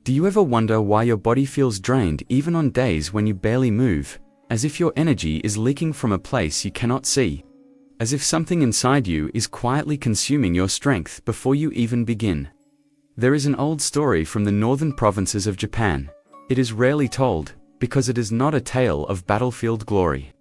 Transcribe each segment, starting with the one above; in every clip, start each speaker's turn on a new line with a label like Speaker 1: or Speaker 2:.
Speaker 1: Do you ever wonder why your body feels drained even on days when you barely move, as if your energy is leaking from a place you cannot see? As if something inside you is quietly consuming your strength before you even begin. There is an old story from the northern provinces of Japan. It is rarely told, because it is not a tale of battlefield glory.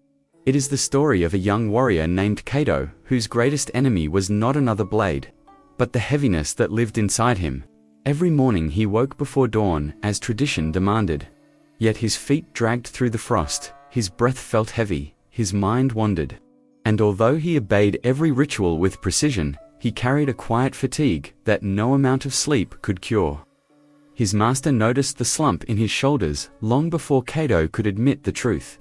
Speaker 1: It is the story of a young warrior named Kato, whose greatest enemy was not another blade, but the heaviness that lived inside him. Every morning he woke before dawn, as tradition demanded. Yet his feet dragged through the frost, his breath felt heavy, his mind wandered. And although he obeyed every ritual with precision, he carried a quiet fatigue that no amount of sleep could cure. His master noticed the slump in his shoulders long before Kato could admit the truth.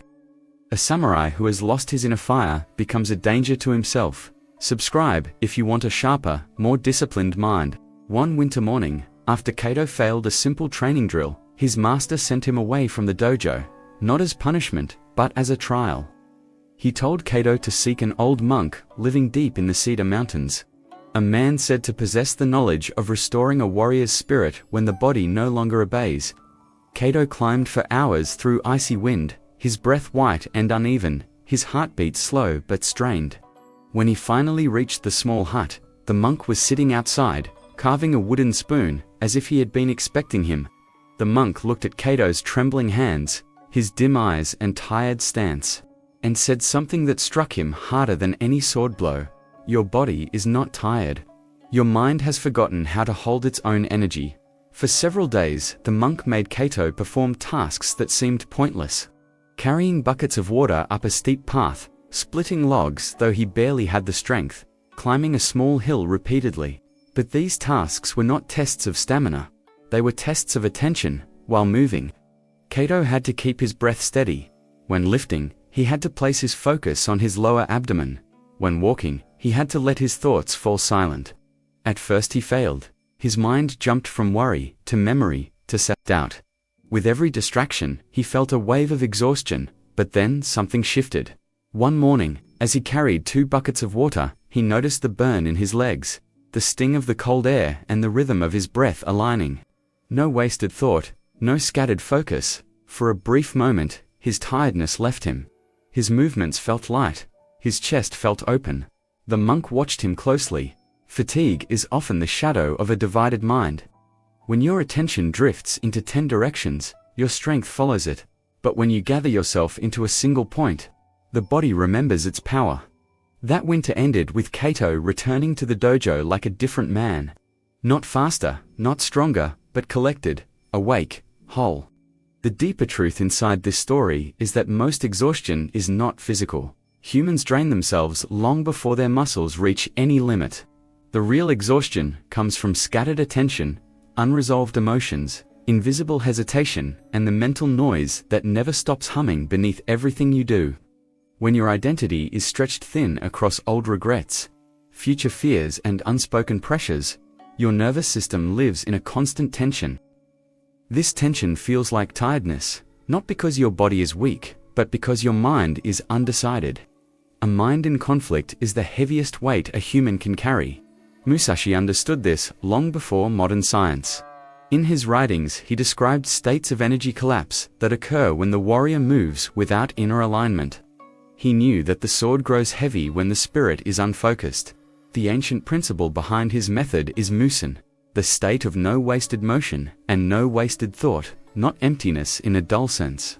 Speaker 1: A samurai who has lost his inner fire becomes a danger to himself. Subscribe if you want a sharper, more disciplined mind. One winter morning, after Kato failed a simple training drill, his master sent him away from the dojo, not as punishment, but as a trial. He told Kato to seek an old monk living deep in the Cedar Mountains. A man said to possess the knowledge of restoring a warrior's spirit when the body no longer obeys. Kato climbed for hours through icy wind, his breath white and uneven, his heartbeat slow but strained. When he finally reached the small hut, the monk was sitting outside, carving a wooden spoon, as if he had been expecting him. The monk looked at Kato's trembling hands, his dim eyes and tired stance, and said something that struck him harder than any sword blow. Your body is not tired. Your mind has forgotten how to hold its own energy. For several days, the monk made Kato perform tasks that seemed pointless. Carrying buckets of water up a steep path, splitting logs though he barely had the strength, climbing a small hill repeatedly. But these tasks were not tests of stamina. They were tests of attention. While moving, Kato had to keep his breath steady. When lifting, he had to place his focus on his lower abdomen. When walking, he had to let his thoughts fall silent. At first he failed. His mind jumped from worry to memory to self-doubt. With every distraction, he felt a wave of exhaustion, but then something shifted. One morning, as he carried 2 buckets of water, he noticed the burn in his legs, the sting of the cold air and the rhythm of his breath aligning. No wasted thought, no scattered focus. For a brief moment, his tiredness left him. His movements felt light. His chest felt open. The monk watched him closely. Fatigue is often the shadow of a divided mind. When your attention drifts into 10 directions, your strength follows it. But when you gather yourself into a single point, the body remembers its power. That winter ended with Kato returning to the dojo like a different man. Not faster, not stronger, but collected, awake, whole. The deeper truth inside this story is that most exhaustion is not physical. Humans drain themselves long before their muscles reach any limit. The real exhaustion comes from scattered attention, unresolved emotions, invisible hesitation, and the mental noise that never stops humming beneath everything you do. When your identity is stretched thin across old regrets, future fears, and unspoken pressures, your nervous system lives in a constant tension. This tension feels like tiredness, not because your body is weak, but because your mind is undecided. A mind in conflict is the heaviest weight a human can carry. Musashi understood this long before modern science. In his writings, he described states of energy collapse that occur when the warrior moves without inner alignment. He knew that the sword grows heavy when the spirit is unfocused. The ancient principle behind his method is musen, the state of no wasted motion and no wasted thought, not emptiness in a dull sense,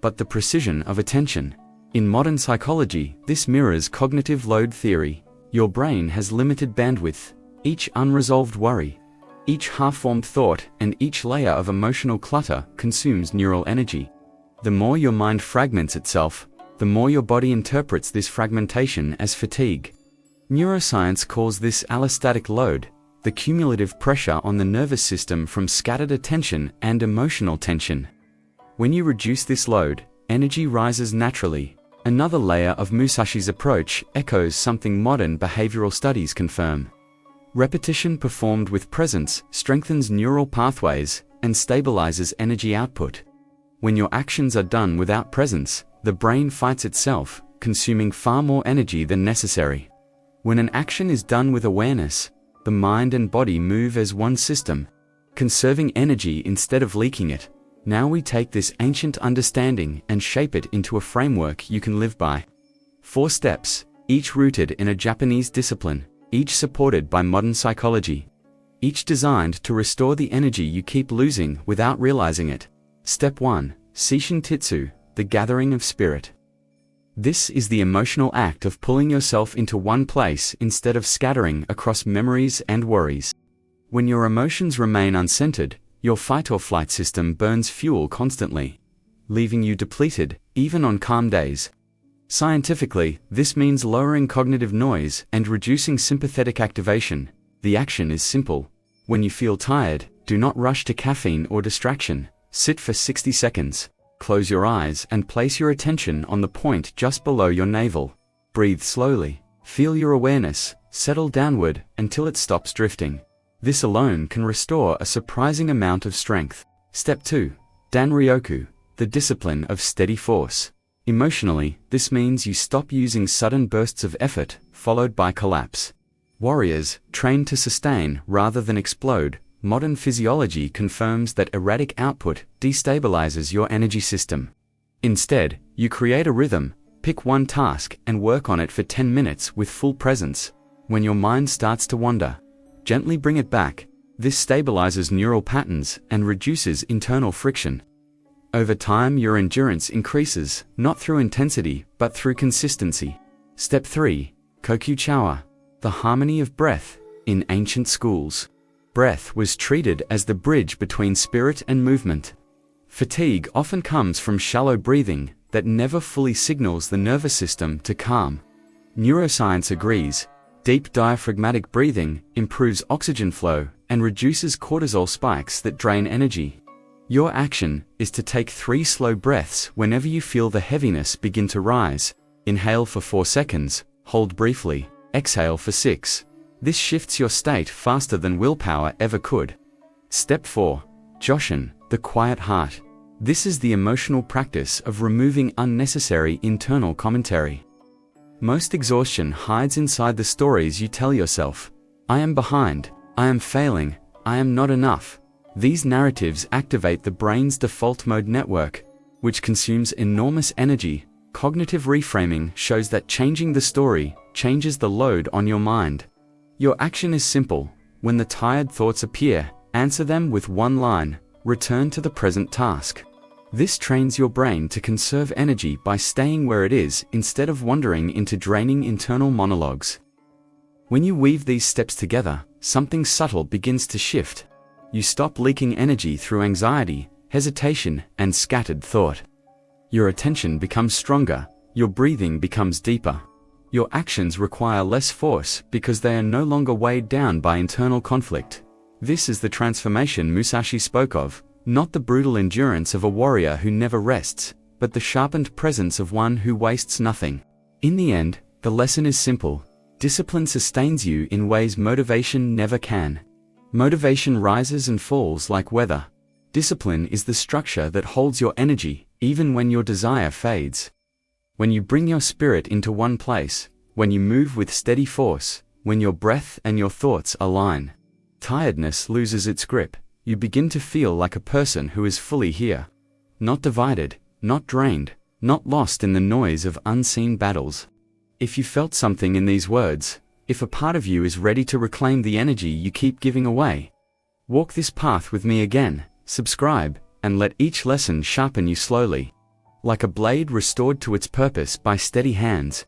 Speaker 1: but the precision of attention. In modern psychology, this mirrors cognitive load theory. Your brain has limited bandwidth. Each unresolved worry, each half-formed thought, and each layer of emotional clutter consumes neural energy. The more your mind fragments itself, the more your body interprets this fragmentation as fatigue. Neuroscience calls this allostatic load, the cumulative pressure on the nervous system from scattered attention and emotional tension. When you reduce this load, energy rises naturally. Another layer of Musashi's approach echoes something modern behavioral studies confirm. Repetition performed with presence strengthens neural pathways and stabilizes energy output. When your actions are done without presence, the brain fights itself, consuming far more energy than necessary. When an action is done with awareness, the mind and body move as one system. conserving energy instead of leaking it. Now we take this ancient understanding and shape it into a framework you can live by. 4 steps, each rooted in a Japanese discipline, each supported by modern psychology, each designed to restore the energy you keep losing without realizing it. Step 1. Seishin Titsu, the gathering of spirit. This is the emotional act of pulling yourself into one place instead of scattering across memories and worries. When your emotions remain uncentered, your fight or flight system burns fuel constantly, leaving you depleted, even on calm days. Scientifically, this means lowering cognitive noise and reducing sympathetic activation. The action is simple. When you feel tired, do not rush to caffeine or distraction. Sit for 60 seconds. Close your eyes and place your attention on the point just below your navel. Breathe slowly. Feel your awareness settle downward until it stops drifting. This alone can restore a surprising amount of strength. Step 2. Danryoku, the discipline of steady force. Emotionally, this means you stop using sudden bursts of effort, followed by collapse. Warriors, trained to sustain rather than explode, modern physiology confirms that erratic output destabilizes your energy system. Instead, you create a rhythm, pick one task and work on it for 10 minutes with full presence. When your mind starts to wander, gently bring it back. This stabilizes neural patterns and reduces internal friction. Over time, your endurance increases, not through intensity, but through consistency. Step 3. Kokyu Chawa, the harmony of breath. In ancient schools, breath was treated as the bridge between spirit and movement. Fatigue often comes from shallow breathing that never fully signals the nervous system to calm. Neuroscience agrees. Deep diaphragmatic breathing improves oxygen flow and reduces cortisol spikes that drain energy. Your action is to take 3 slow breaths whenever you feel the heaviness begin to rise. Inhale for 4 seconds, hold briefly, exhale for 6. This shifts your state faster than willpower ever could. Step 4. Joshin, the quiet heart. This is the emotional practice of removing unnecessary internal commentary. Most exhaustion hides inside the stories you tell yourself. I am behind, I am failing, I am not enough. These narratives activate the brain's default mode network, which consumes enormous energy. Cognitive reframing shows that changing the story changes the load on your mind. Your action is simple. When the tired thoughts appear, answer them with one line, return to the present task. This trains your brain to conserve energy by staying where it is instead of wandering into draining internal monologues. When you weave these steps together, something subtle begins to shift. You stop leaking energy through anxiety, hesitation, and scattered thought. Your attention becomes stronger, your breathing becomes deeper. Your actions require less force because they are no longer weighed down by internal conflict. This is the transformation Musashi spoke of. Not the brutal endurance of a warrior who never rests, but the sharpened presence of one who wastes nothing. In the end, the lesson is simple. Discipline sustains you in ways motivation never can. Motivation rises and falls like weather. Discipline is the structure that holds your energy, even when your desire fades. When you bring your spirit into one place, when you move with steady force, when your breath and your thoughts align, tiredness loses its grip. You begin to feel like a person who is fully here. Not divided, not drained, not lost in the noise of unseen battles. If you felt something in these words, if a part of you is ready to reclaim the energy you keep giving away, walk this path with me again, subscribe, and let each lesson sharpen you slowly. Like a blade restored to its purpose by steady hands,